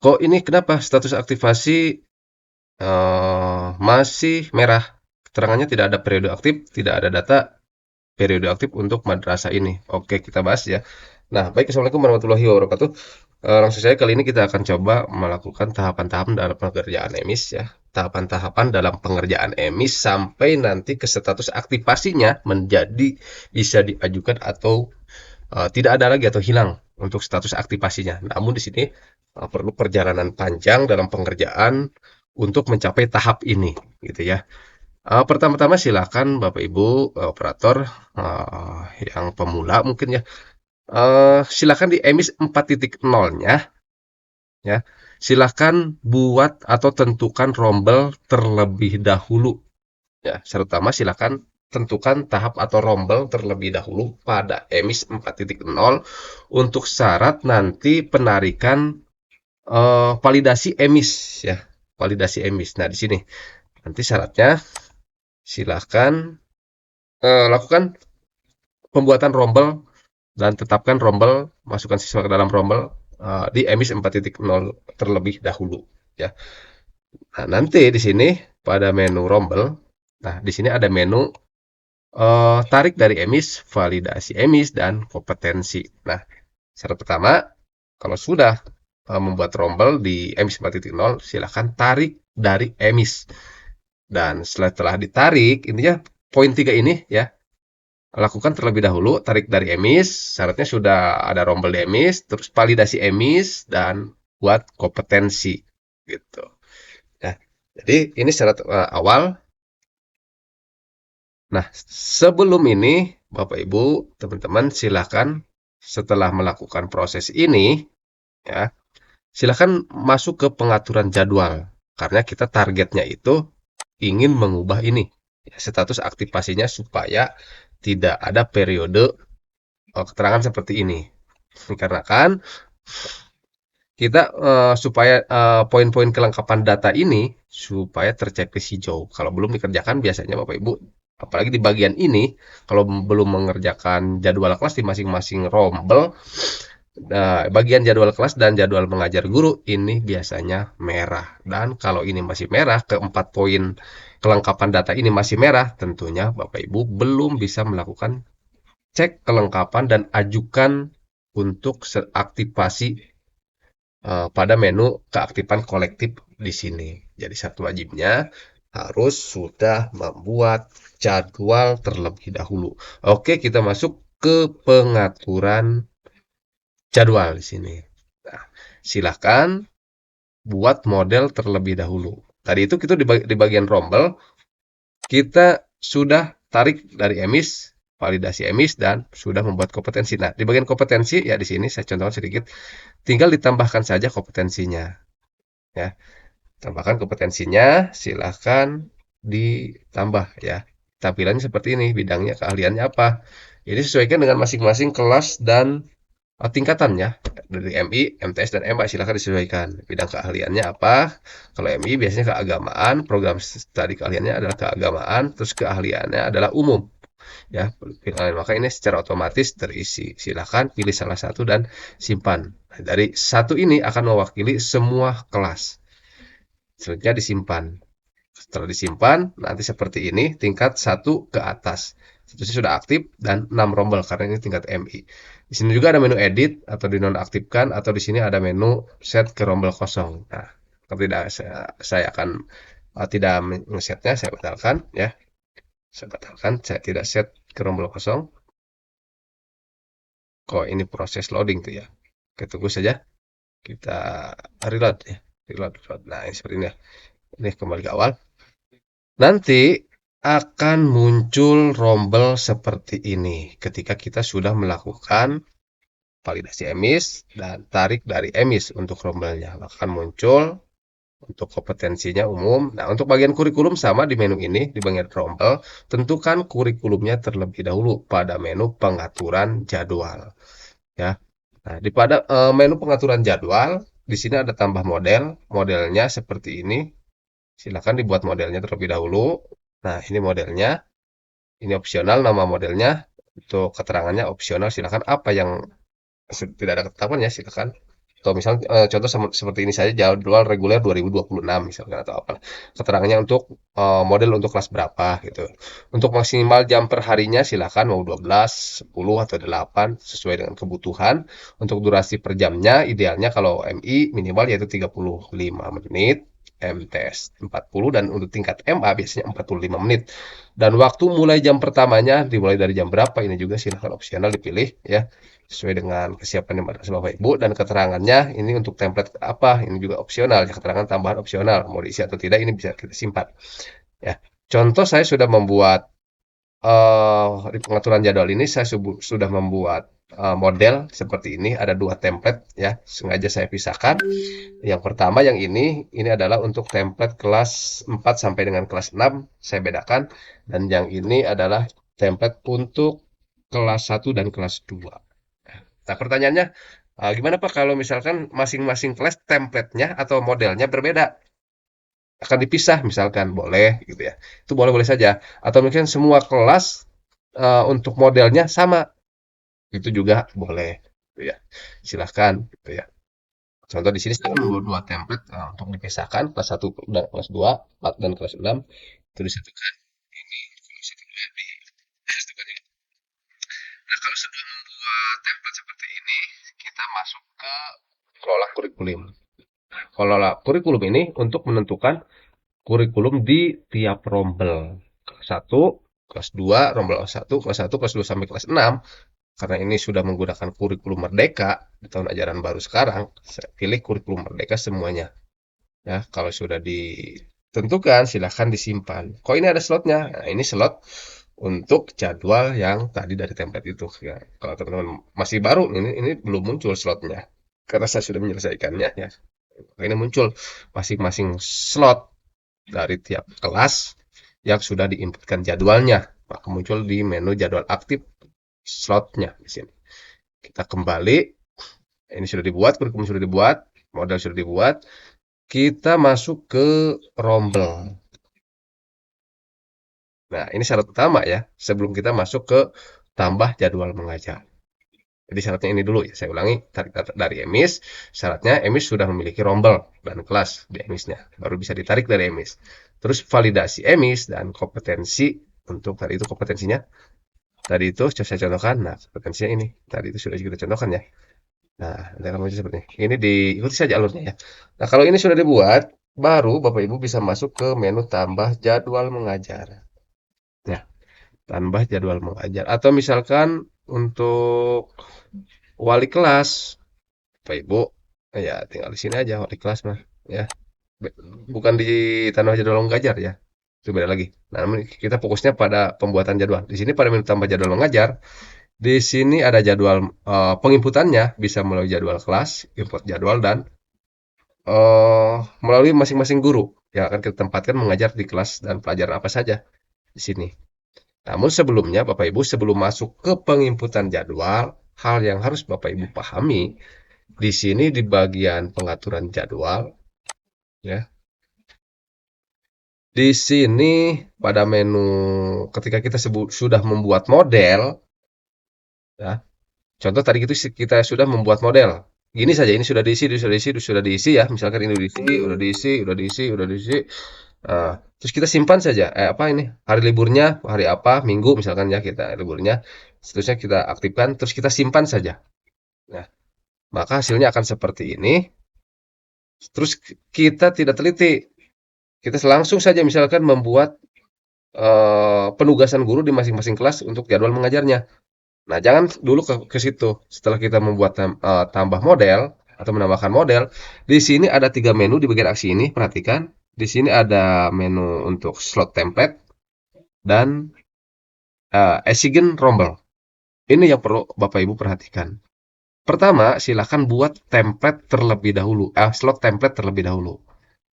kok ini kenapa status aktivasi masih merah? Keterangannya tidak ada periode aktif, tidak ada data periode aktif untuk madrasah ini. Oke, kita bahas ya. Nah, baik, assalamualaikum warahmatullahi wabarakatuh. Langsung saja kali ini kita akan coba melakukan tahapan-tahapan dalam pengerjaan emis ya. Tahapan-tahapan dalam pengerjaan emis sampai nanti ke status aktivasinya menjadi bisa diajukan atau tidak ada lagi atau hilang untuk status aktivasinya. Namun di sini perlu perjalanan panjang dalam pengerjaan untuk mencapai tahap ini, gitu ya. Pertama-tama silakan Bapak Ibu operator yang pemula mungkin ya, silakan di emis 4.0-nya ya. Silakan buat atau tentukan rombel terlebih dahulu ya. Serta silakan tentukan tahap atau rombel terlebih dahulu pada emis 4.0 untuk syarat nanti penarikan validasi emis ya. Validasi emis. Nah, di sini nanti syaratnya silakan lakukan pembuatan rombel dan tetapkan rombel, masukkan siswa ke dalam rombel di emis 4.0 terlebih dahulu ya. Nah, nanti di sini pada menu rombel, nah di sini ada menu tarik dari emis, validasi emis dan kompetensi. Nah, syarat pertama, kalau sudah membuat rombel di emis 4.0, silakan tarik dari emis. Dan setelah ditarik, intinya poin 3 ini ya, lakukan terlebih dahulu, tarik dari emis, syaratnya sudah ada rombel di emis, terus validasi emis, dan buat kompetensi, gitu. Nah, jadi ini syarat awal. Nah, sebelum ini, Bapak Ibu, teman-teman, silakan setelah melakukan proses ini, ya, silakan masuk ke pengaturan jadwal, karena kita targetnya itu ingin mengubah ini, ya, status aktivasinya supaya tidak ada periode keterangan seperti ini. Dikarenakan kita supaya poin-poin kelengkapan data ini supaya terchecklist hijau. Kalau belum dikerjakan biasanya Bapak Ibu, apalagi di bagian ini, kalau belum mengerjakan jadwal kelas di masing-masing rombel, bagian jadwal kelas dan jadwal mengajar guru ini biasanya merah. Dan kalau ini masih merah, keempat poin kelengkapan data ini masih merah, tentunya Bapak Ibu belum bisa melakukan cek kelengkapan dan ajukan untuk aktivasi pada menu keaktifan kolektif di sini. Jadi satu wajibnya harus sudah membuat jadwal terlebih dahulu. Oke, kita masuk ke pengaturan jadwal di sini. Nah, silakan buat model terlebih dahulu. Tadi itu kita di bagian rombel, kita sudah tarik dari emis, validasi emis, dan sudah membuat kompetensi. Nah, di bagian kompetensi, ya di sini saya contohkan sedikit, tinggal ditambahkan saja kompetensinya. Ya, tambahkan kompetensinya, silahkan ditambah ya. Tampilannya seperti ini, bidangnya, keahliannya apa. Ini sesuaikan dengan masing-masing kelas dan tingkatan ya. Dari MI, MTS, dan MA silahkan disesuaikan. Bidang keahliannya apa. Kalau MI biasanya keagamaan, program studi keahliannya adalah keagamaan, terus keahliannya adalah umum. Ya, maka ini secara otomatis terisi. Silahkan pilih salah satu dan simpan. Nah, dari satu ini akan mewakili semua kelas. Selanjutnya disimpan. Setelah disimpan, nanti seperti ini, tingkat 1 ke atas. Statusnya sudah aktif dan 6 rombel, karena ini tingkat MI. Di sini juga ada menu edit, atau dinonaktifkan, atau di sini ada menu set ke rombel kosong. Nah, kalau tidak, saya akan tidak men-setnya, saya batalkan. Ya, saya batalkan, saya tidak set ke rombel kosong. Kok ini proses loading tuh ya. Oke, tunggu saja. Kita reload ya. Reload. Nah, ini seperti ini ya. Ini kembali ke awal. Nanti akan muncul rombel seperti ini ketika kita sudah melakukan validasi emis dan tarik dari emis untuk rombelnya. Akan muncul untuk kompetensinya umum. Nah, untuk bagian kurikulum sama di menu ini, di bagian rombel, tentukan kurikulumnya terlebih dahulu pada menu pengaturan jadwal. Ya. Nah, di pada menu pengaturan jadwal, di sini ada tambah model. Modelnya seperti ini. Silakan dibuat modelnya terlebih dahulu. Nah, ini modelnya. Ini opsional, nama modelnya. Untuk keterangannya opsional, silakan apa yang tidak ada ketetapannya, silakan Atau misalnya contoh seperti ini saja, jadwal reguler 2026 misalkan atau apa. Keterangannya untuk model untuk kelas berapa gitu. Untuk maksimal jam per harinya silakan mau 12, 10 atau 8 sesuai dengan kebutuhan. Untuk durasi per jamnya idealnya kalau MI minimal yaitu 35 menit. MTS 40 dan untuk tingkat MA biasanya 45 menit. Dan waktu mulai jam pertamanya dimulai dari jam berapa ini juga silahkan opsional dipilih ya sesuai dengan kesiapan yang ada Bapak Ibu dan keterangannya ini untuk template apa ini juga opsional ya keterangan tambahan opsional mau diisi atau tidak ini bisa kita simpan ya. Contoh saya sudah membuat di pengaturan jadwal ini saya sudah membuat model seperti ini ada dua template ya sengaja saya pisahkan. Yang pertama yang ini adalah untuk template kelas 4 sampai dengan kelas 6 saya bedakan dan yang ini adalah template untuk kelas 1 dan kelas 2. Nah, pertanyaannya gimana Pak kalau misalkan masing-masing kelas template-nya atau modelnya berbeda? Akan dipisah misalkan boleh gitu ya. Itu boleh-boleh saja. Atau mungkin semua kelas untuk modelnya sama. Itu juga boleh gitu ya. Silahkan gitu ya. Contoh di sini saya membuat dua template untuk dipisahkan kelas 1 dan kelas 2, 4 dan kelas 6 itu disatukan. Ini disatukan. Nah, kalau sudah membuat template seperti ini, kita masuk ke kelola kurikulum. Kelola kurikulum ini untuk menentukan kurikulum di tiap rombel. Kelas 1, kelas 2, rombel kelas 1, kelas 1, kelas 2 sampai kelas 6. Karena ini sudah menggunakan kurikulum Merdeka di tahun ajaran baru sekarang, saya pilih kurikulum Merdeka semuanya. Ya, kalau sudah ditentukan silahkan disimpan. Kok ini ada slotnya? Nah, ini slot untuk jadwal yang tadi dari template itu. Ya, kalau teman-teman masih baru, ini belum muncul slotnya. Karena saya sudah menyelesaikannya. Ya. Ini muncul masing-masing slot dari tiap kelas yang sudah diinputkan jadwalnya. Maka muncul di menu jadwal aktif slotnya di sini. Kita kembali, ini sudah dibuat, kurikulum sudah dibuat, model sudah dibuat. Kita masuk ke rombel. Nah, ini syarat utama ya, sebelum kita masuk ke tambah jadwal mengajar. Jadi syaratnya ini dulu ya, saya ulangi tarik dari emis, syaratnya emis sudah memiliki rombel dan kelas di emisnya, baru bisa ditarik dari emis. Terus validasi emis dan kompetensi untuk tadi itu kompetensinya, tadi itu saya contohkan, nah kompetensinya ini, tadi itu sudah kita contohkan ya. Nah, dalam seperti ini. Ini diikuti saja alurnya ya. Nah, kalau ini sudah dibuat, baru Bapak Ibu bisa masuk ke menu tambah jadwal mengajar. Ya, tambah jadwal mengajar. Atau misalkan untuk wali kelas, Bapak Ibu, ya tinggal di sini aja wali kelas mah. Ya, bukan di tanah jadwal mengajar ya. Itu beda lagi. Nah, kita fokusnya pada pembuatan jadwal. Di sini pada menu tambah jadwal mengajar, di sini ada jadwal penginputannya bisa melalui jadwal kelas, import jadwal dan melalui masing-masing guru yang akan kita tempatkan mengajar di kelas dan pelajaran apa saja di sini. Namun sebelumnya Bapak Ibu sebelum masuk ke penginputan jadwal, hal yang harus Bapak Ibu pahami di sini di bagian pengaturan jadwal ya. Di sini pada menu ketika kita sudah membuat model ya. Contoh tadi itu kita sudah membuat model. Gini saja ini sudah diisi, sudah diisi, sudah diisi ya. Misalkan ini udah diisi, udah diisi, udah diisi, udah diisi. Nah, terus kita simpan saja. Apa ini? Hari liburnya, hari apa? Minggu misalkan ya kita liburnya. Seterusnya kita aktifkan, terus kita simpan saja. Nah, maka hasilnya akan seperti ini. Terus kita tidak teliti. Kita langsung saja misalkan membuat penugasan guru di masing-masing kelas untuk jadwal mengajarnya. Nah, jangan dulu ke situ. Setelah kita membuat tambah model atau menambahkan model, di sini ada 3 menu di bagian aksi ini. Perhatikan, di sini ada menu untuk slot template dan Esigen Rombel. Ini yang perlu Bapak Ibu perhatikan. Pertama, silakan buat template terlebih dahulu, slot template terlebih dahulu.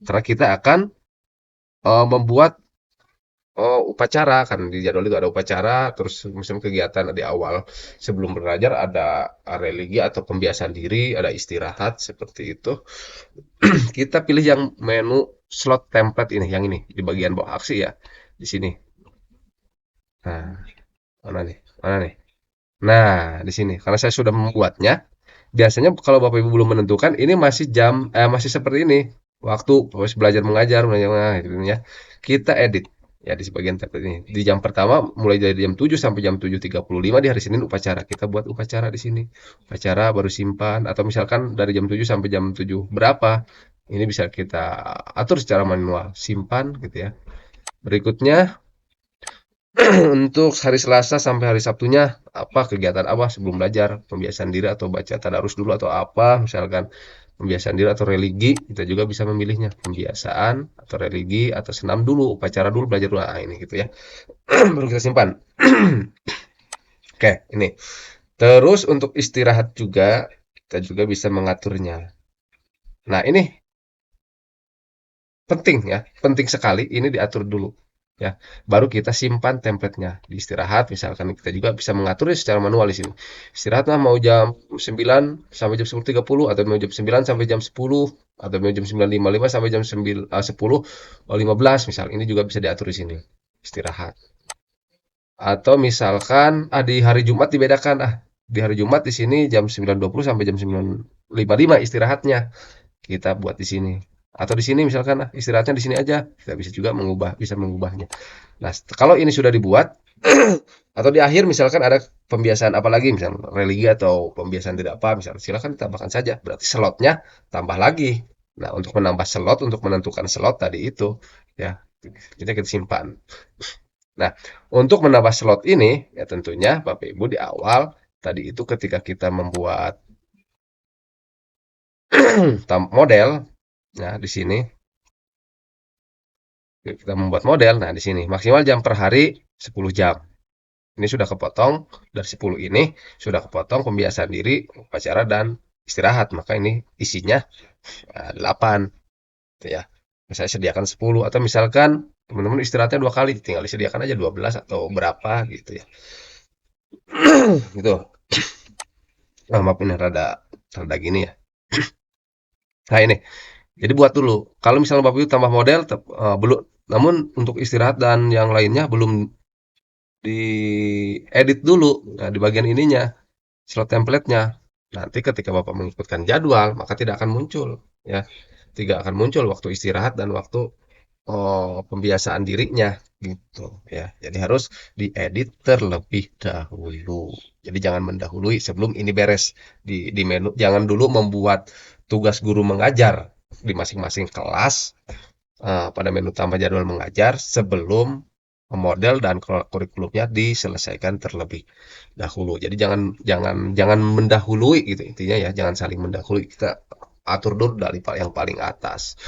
Karena kita akan membuat upacara kan di jadwal itu ada upacara, terus musim kegiatan di awal sebelum belajar ada religi atau pembiasan diri, ada istirahat seperti itu. Kita pilih yang menu slot template ini, yang ini di bagian bawah aksi ya, di sini. Nah, mana nih? Mana nih? Nah, di sini. Karena saya sudah membuatnya, Biasanya kalau Bapak Ibu belum menentukan, ini masih masih seperti ini. Waktu proses belajar mengajar gitu ya. Kita edit ya di sebagian tab ini. Di jam pertama mulai dari jam 7 sampai jam 7.35 di hari Senin upacara. Kita buat upacara di sini. Upacara baru simpan atau misalkan dari jam 7 sampai jam 7 berapa. Ini bisa kita atur secara manual, simpan gitu ya. Berikutnya untuk hari Selasa sampai hari Sabtunya apa kegiatan apa sebelum belajar, pembiasaan diri atau baca tadarus dulu atau apa, misalkan pembiasaan diri atau religi, kita juga bisa memilihnya pembiasaan atau religi atau senam dulu, upacara dulu, belajar dulu. Nah, ini gitu ya. Baru kita simpan. Oke, ini. Terus untuk istirahat juga kita juga bisa mengaturnya. Nah, ini penting ya, penting sekali ini diatur dulu ya. Baru kita simpan templatenya di istirahat. Misalkan kita juga bisa mengaturnya secara manual di sini. Istirahatnya mau jam 9 sampai jam 10.30 atau mau jam 9 sampai jam 10 atau mau jam 9.55 sampai jam 10.15 misal. Ini juga bisa diatur di sini. Istirahat. Atau misalkan di hari Jumat dibedakan di hari Jumat di sini jam 9.20 sampai jam 9.55 istirahatnya kita buat di sini. Atau di sini misalkan istirahatnya di sini aja. Kita bisa juga bisa mengubahnya. Nah, kalau ini sudah dibuat atau di akhir misalkan ada pembiasaan apa lagi, misalnya religi atau pembiasaan tidak apa, misalnya silakan tambahkan saja. Berarti slotnya tambah lagi. Nah, untuk menambah slot, untuk menentukan slot tadi itu, ya, kita simpan. Nah, untuk menambah slot ini, ya tentunya Bapak Ibu di awal tadi itu ketika kita membuat model, nah di sini kita membuat model, nah di sini maksimal jam per hari 10 jam. Ini sudah kepotong dari 10 ini sudah kepotong pembiasaan diri, upacara dan istirahat. Maka ini isinya 8 gitu ya. Saya sediakan 10 atau misalkan teman-teman istirahatnya 2 kali, tinggal disediakan aja 12 atau berapa gitu ya. Gitu. Nah, maaf ini rada rada gini ya. Nah, ini. Jadi buat dulu. Kalau misalnya Bapak Ibu tambah model belum, namun untuk istirahat dan yang lainnya belum diedit dulu. Nah, di bagian ininya, slot template-nya. Nanti ketika Bapak mengikutkan jadwal, maka tidak akan muncul ya. Tidak akan muncul waktu istirahat dan waktu pembiasaan dirinya gitu ya. Jadi harus diedit terlebih dahulu. Jadi jangan mendahului sebelum ini beres di menu. Jangan dulu membuat tugas guru mengajar di masing-masing kelas pada menu tambah jadwal mengajar sebelum model dan kurikulumnya diselesaikan terlebih dahulu. Jadi jangan jangan jangan mendahului gitu intinya ya, jangan saling mendahului. Kita atur dulu dari yang paling atas.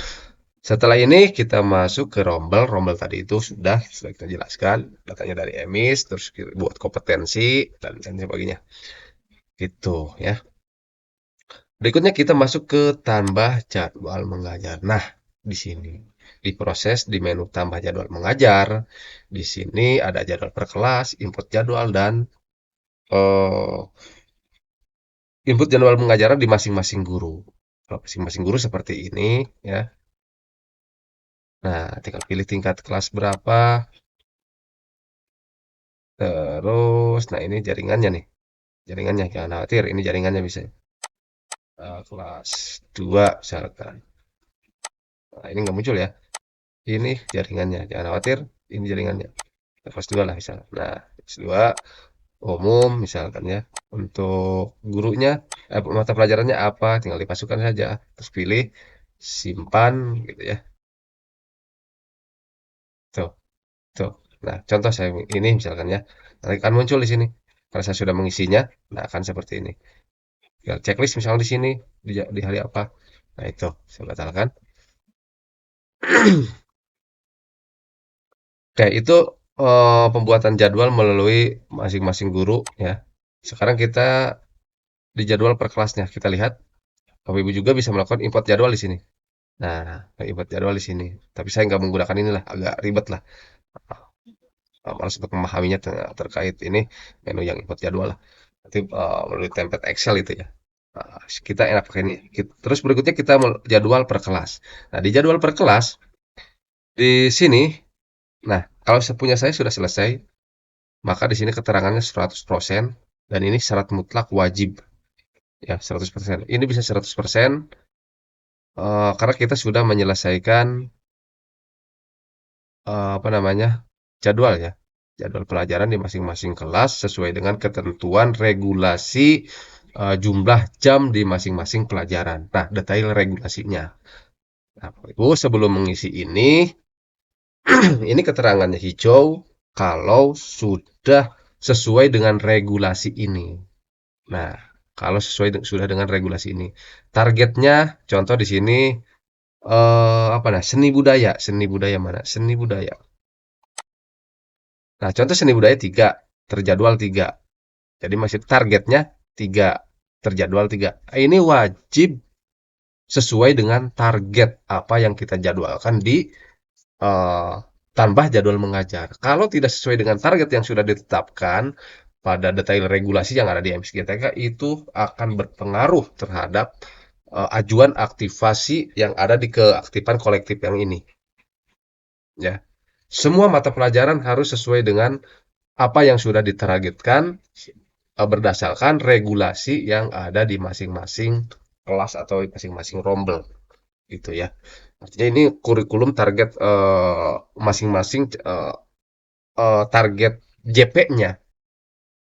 Setelah ini kita masuk ke rombel. Rombel tadi itu sudah kita jelaskan datanya dari emis, terus kita buat kompetensi dan lain sebagainya. Gitu ya. Berikutnya kita masuk ke tambah jadwal mengajar. Nah, di sini diproses di menu tambah jadwal mengajar. Di sini ada jadwal per kelas, input jadwal dan eh, input jadwal mengajar di masing-masing guru. Kalau masing-masing guru seperti ini ya. Nah, tinggal pilih tingkat kelas berapa. Terus, nah ini jaringannya nih. Jaringannya jangan khawatir, ini jaringannya bisa. Kelas 2 misalkan. Nah, ini nggak muncul ya. Ini jaringannya, jangan khawatir, ini jaringannya. Kelas 2 lah misalnya. Nah, kelas 2 umum misalkan ya. Untuk gurunya, mata pelajarannya apa, tinggal dipasukkan saja. Terus pilih simpan gitu ya. Tuh, tuh. Nah, contoh saya ini misalkan ya. Nanti akan muncul di sini. Karena saya sudah mengisinya, nah akan seperti ini. Tinggal checklist misalnya di sini di hari apa. Nah, itu saya batalkan. Oke, itu pembuatan jadwal melalui masing-masing guru ya. Sekarang kita di jadwal per kelasnya. Kita lihat, Bapak Ibu juga bisa melakukan import jadwal di sini. Nah, import jadwal di sini. Tapi saya nggak menggunakan inilah, agak ribet lah. Malas untuk memahaminya terkait ini menu yang import jadwal lah. Nanti melalui template Excel itu ya. Nah, kita enak pakai ini. Terus berikutnya kita jadwal per kelas. Nah, di jadwal per kelas di sini, nah kalau punya saya sudah selesai, maka di sini keterangannya 100% dan ini syarat mutlak wajib Ya, 100%. Ini bisa 100% karena kita sudah menyelesaikan apa namanya? Jadwal ya. Jadwal pelajaran di masing-masing kelas sesuai dengan ketentuan regulasi jumlah jam di masing-masing pelajaran. Nah, detail regulasinya. Nah, Bapak Ibu, sebelum mengisi ini keterangannya hijau kalau sudah sesuai dengan regulasi ini. Nah, kalau sudah dengan regulasi ini, targetnya contoh di sini apa nah, seni budaya mana? Seni budaya. Nah, contoh seni budaya 3, terjadwal 3. Jadi masih targetnya 3, terjadwal 3. Ini wajib sesuai dengan target apa yang kita jadwalkan di eh, tambah jadwal mengajar. Kalau tidak sesuai dengan target yang sudah ditetapkan pada detail regulasi yang ada di MSGTK, itu akan berpengaruh terhadap ajuan aktivasi yang ada di keaktifan kolektif yang ini. Ya, semua mata pelajaran harus sesuai dengan apa yang sudah ditargetkan berdasarkan regulasi yang ada di masing-masing kelas atau masing-masing rombel gitu ya. Artinya ini kurikulum target masing-masing target JP-nya.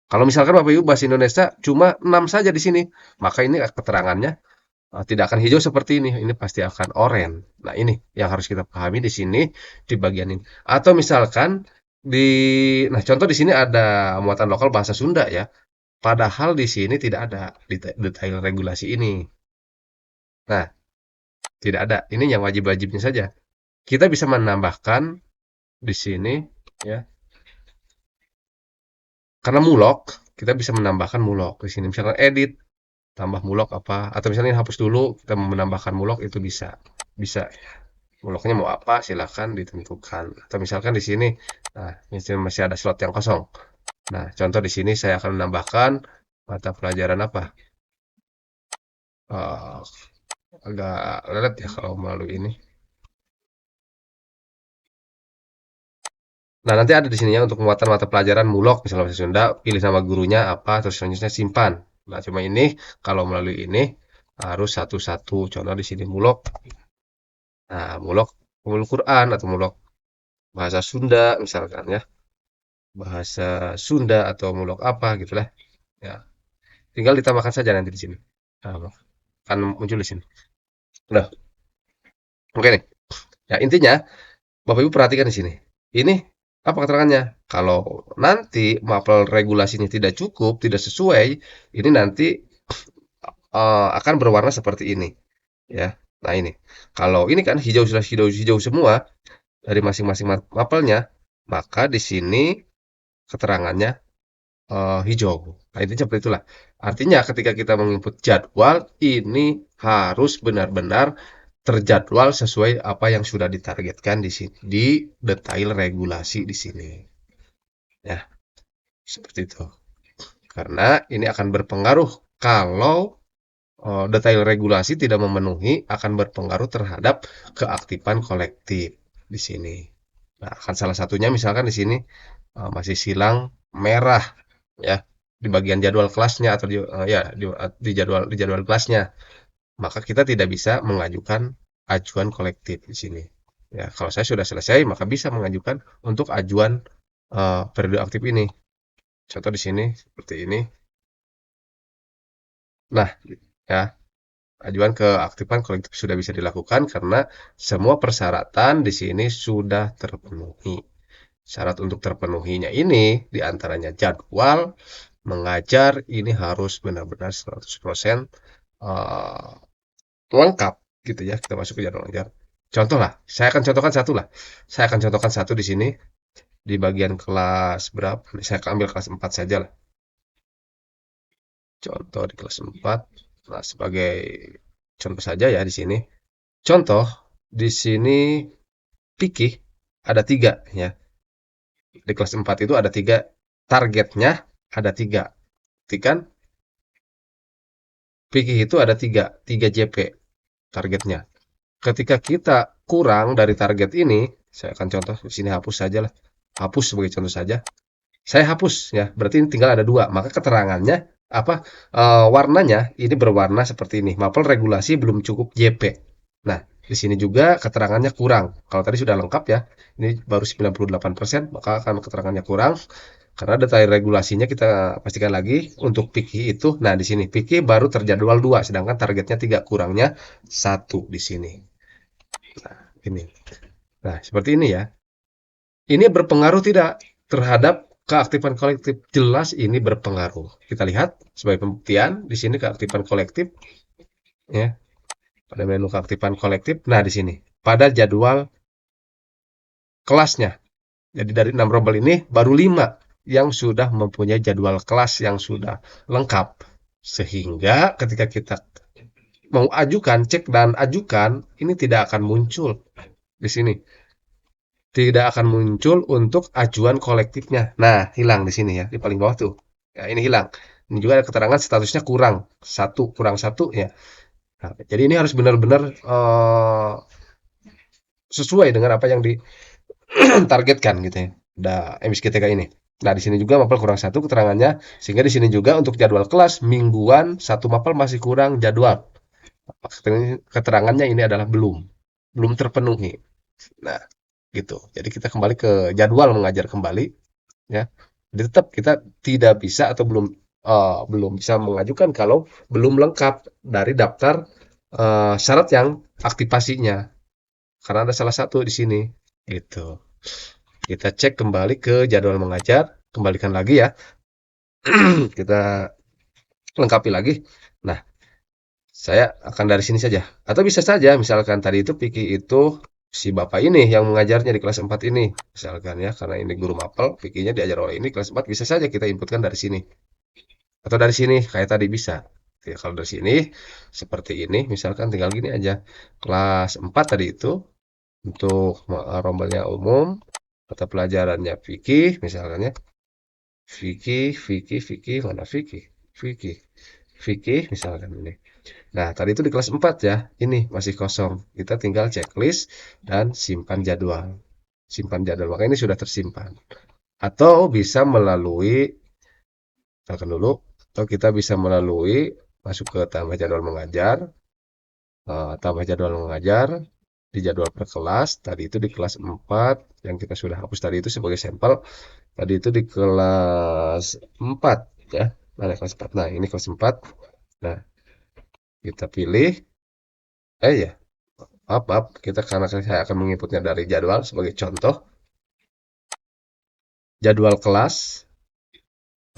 Kalau misalkan Bapak Ibu bahasa Indonesia cuma 6 saja di sini, maka ini keterangannya tidak akan hijau seperti ini. Ini pasti akan oranye. Nah, ini yang harus kita pahami di sini di bagian ini. Atau misalkan di nah contoh di sini ada muatan lokal bahasa Sunda ya. Padahal di sini tidak ada detail regulasi ini. Nah, tidak ada. Ini yang wajib-wajibnya saja. Kita bisa menambahkan di sini ya. Karena mulok, kita bisa menambahkan mulok di sini. Misalkan edit, tambah mulok apa, atau misalnya hapus dulu, kita mau menambahkan mulok itu bisa. Bisa. Muloknya mau apa, silakan ditentukan. Atau misalkan di sini, nah, ini masih ada slot yang kosong. Nah, contoh di sini saya akan menambahkan mata pelajaran apa? Eh, agak lelet ya kalau melalui ini. Nah, nanti ada di sini ya untuk muatan mata pelajaran mulok, misalnya bahasa Sunda, pilih nama gurunya apa, terus selanjutnya simpan. Nah, cuma ini kalau melalui ini harus satu-satu. Contoh di sini mulok. Nah, mulok muluk Quran atau mulok bahasa Sunda misalkan ya. Bahasa Sunda atau mulok apa gitulah. Ya, tinggal ditambahkan saja nanti di sini. Nah, akan muncul di sini. Udah, oke nih. Ya, intinya Bapak Ibu perhatikan di sini. Ini apa keterangannya? Kalau nanti mapel regulasinya tidak cukup, tidak sesuai, ini nanti akan berwarna seperti ini, ya. Nah ini, kalau ini kan hijau sudah hijau semua dari masing-masing mapelnya, maka di sini keterangannya hijau. Nah intinya seperti itulah. Artinya ketika kita menginput jadwal, ini harus benar-benar terjadwal sesuai apa yang sudah ditargetkan di sini di detail regulasi di sini. Ya, seperti itu. Karena ini akan berpengaruh kalau detail regulasi tidak memenuhi akan berpengaruh terhadap keaktifan kolektif di sini. Nah, akan salah satunya misalkan di sini masih silang merah ya di bagian jadwal kelasnya atau ya di jadwal kelasnya, maka kita tidak bisa mengajukan ajuan kolektif di sini. Ya, kalau saya sudah selesai maka bisa mengajukan untuk ajuan periode aktif ini. Contoh di sini seperti ini. Nah, ya ajuan keaktifan kolektif sudah bisa dilakukan karena semua persyaratan di sini sudah terpenuhi. Syarat untuk terpenuhinya ini diantaranya jadwal mengajar ini harus benar-benar 100% eh, lengkap gitu ya. Kita masuk ke jadwal mengajar. Contoh lah, saya akan contohkan satu lah. Saya akan contohkan satu di sini di bagian kelas berapa? Saya akan ambil kelas 4 saja lah. Contoh di kelas 4. Nah, sebagai contoh saja ya di sini. Contoh, di sini fikih ada 3 ya. Di kelas 4 itu ada 3 targetnya ada 3. Kan fikih itu ada 3 JP targetnya. Ketika kita kurang dari target ini, saya akan contoh di sini hapus saja lah. Hapus sebagai contoh saja. Saya hapus ya, berarti ini tinggal ada 2. Maka keterangannya apa warnanya ini berwarna seperti ini. Mapel regulasi belum cukup JP. Nah, di sini juga keterangannya kurang. Kalau tadi sudah lengkap ya, ini baru 98%, maka akan keterangannya kurang. Karena detail regulasinya kita pastikan lagi untuk Piki itu. Nah, di sini Piki baru terjadwal 2, sedangkan targetnya 3, kurangnya 1 di sini. Nah, ini. Nah, seperti ini ya. Ini berpengaruh tidak terhadap keaktifan kolektif? Jelas ini berpengaruh. Kita lihat sebagai pembuktian di sini keaktifan kolektif ya, pada menu keaktifan kolektif. Nah, di sini pada jadwal kelasnya. Jadi dari 6 rombel ini baru 5 yang sudah mempunyai jadwal kelas yang sudah lengkap. Sehingga ketika kita mau ajukan, cek dan ajukan, ini tidak akan muncul di sini. Tidak akan muncul untuk ajuan kolektifnya. Nah, hilang di sini ya, di paling bawah tuh. Ya, ini hilang. Ini juga ada keterangan statusnya kurang satu, kurang satu ya. Nah, jadi ini harus benar-benar sesuai dengan apa yang ditargetkan gitu ya. Ada MSKTK ini. Nah, di sini juga mapel kurang satu keterangannya, sehingga di sini juga untuk jadwal kelas mingguan satu mapel masih kurang jadwal. Keterangannya ini adalah belum terpenuhi. Nah, gitu. Jadi kita kembali ke jadwal mengajar kembali ya. Jadi tetap kita tidak bisa atau belum bisa mengajukan kalau belum lengkap dari daftar syarat yang aktivasinya. Karena ada salah satu di sini. Gitu. Kita cek kembali ke jadwal mengajar, kembalikan lagi ya. Kita lengkapi lagi. Nah, saya akan dari sini saja. Atau bisa saja misalkan tadi itu Piki itu si Bapak ini yang mengajarnya di kelas 4 ini. Misalkan ya, karena ini guru mapel, Pikinya diajar oleh ini kelas 4 bisa saja kita inputkan dari sini. Atau dari sini kayak tadi bisa. Ya, kalau dari sini seperti ini misalkan tinggal gini aja. Kelas 4 tadi itu untuk rombelnya umum, mata pelajarannya fikih misalkan ya. Fikih, mana fikih? Fikih. Fikih misalkan ini. Nah, tadi itu di kelas 4 ya. Ini masih kosong. Kita tinggal checklist dan simpan jadwal. Simpan jadwal. Maka ini sudah tersimpan. Atau bisa melalui, misalkan dulu, atau kita bisa melalui masuk ke tambah jadwal mengajar, tambah jadwal mengajar, di jadwal per kelas, tadi itu di kelas 4, yang kita sudah hapus tadi itu sebagai sampel, tadi itu di kelas 4 ya. Mana kelas 4? Nah, ini kelas 4. Nah, kita pilih, ya, maaf, kita karena saya akan menginputnya dari jadwal sebagai contoh, jadwal kelas,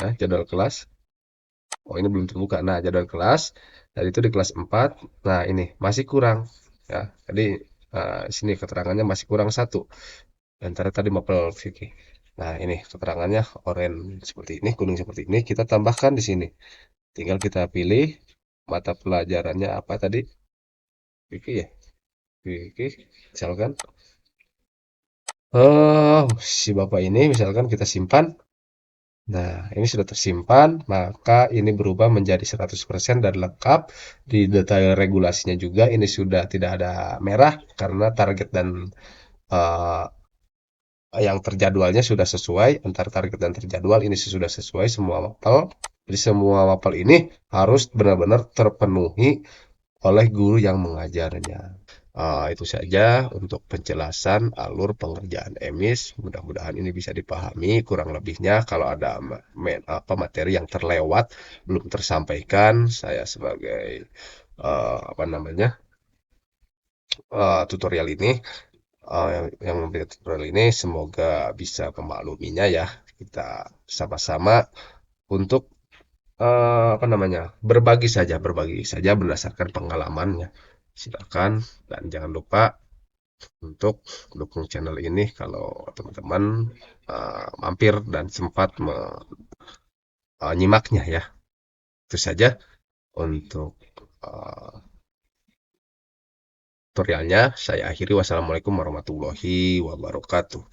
ya, jadwal kelas. Oh, ini belum terbuka. Nah, jadwal kelas, tadi itu di kelas 4. Nah, ini masih kurang, ya. Jadi sini keterangannya masih kurang satu. Antara tadi mapel fikih. Nah, ini keterangannya oranye seperti ini, kuning seperti ini. Kita tambahkan di sini. Tinggal kita pilih mata pelajarannya apa tadi? Fikih ya. Fikih. Misalkan, si bapak ini misalkan kita simpan. Nah, ini sudah tersimpan, maka ini berubah menjadi 100% dan lengkap. Di detail regulasinya juga ini sudah tidak ada merah karena target dan eh, yang terjadwalnya sudah sesuai, antara target dan terjadwal ini sudah sesuai semua mapel. Jadi semua mapel ini harus benar-benar terpenuhi oleh guru yang mengajarnya. Itu saja untuk penjelasan alur pengerjaan EMIS. Mudah-mudahan ini bisa dipahami kurang lebihnya. Kalau ada materi yang terlewat, belum tersampaikan, saya sebagai apa namanya tutorial ini yang memberikan tutorial ini semoga bisa memakluminya ya. Kita sama-sama untuk apa namanya berbagi saja berdasarkan pengalamannya. Silakan dan jangan lupa untuk dukung channel ini kalau teman-teman mampir dan sempat menyimaknya ya. Itu saja untuk uh, tutorialnya. Saya akhiri. Wassalamualaikum warahmatullahi wabarakatuh.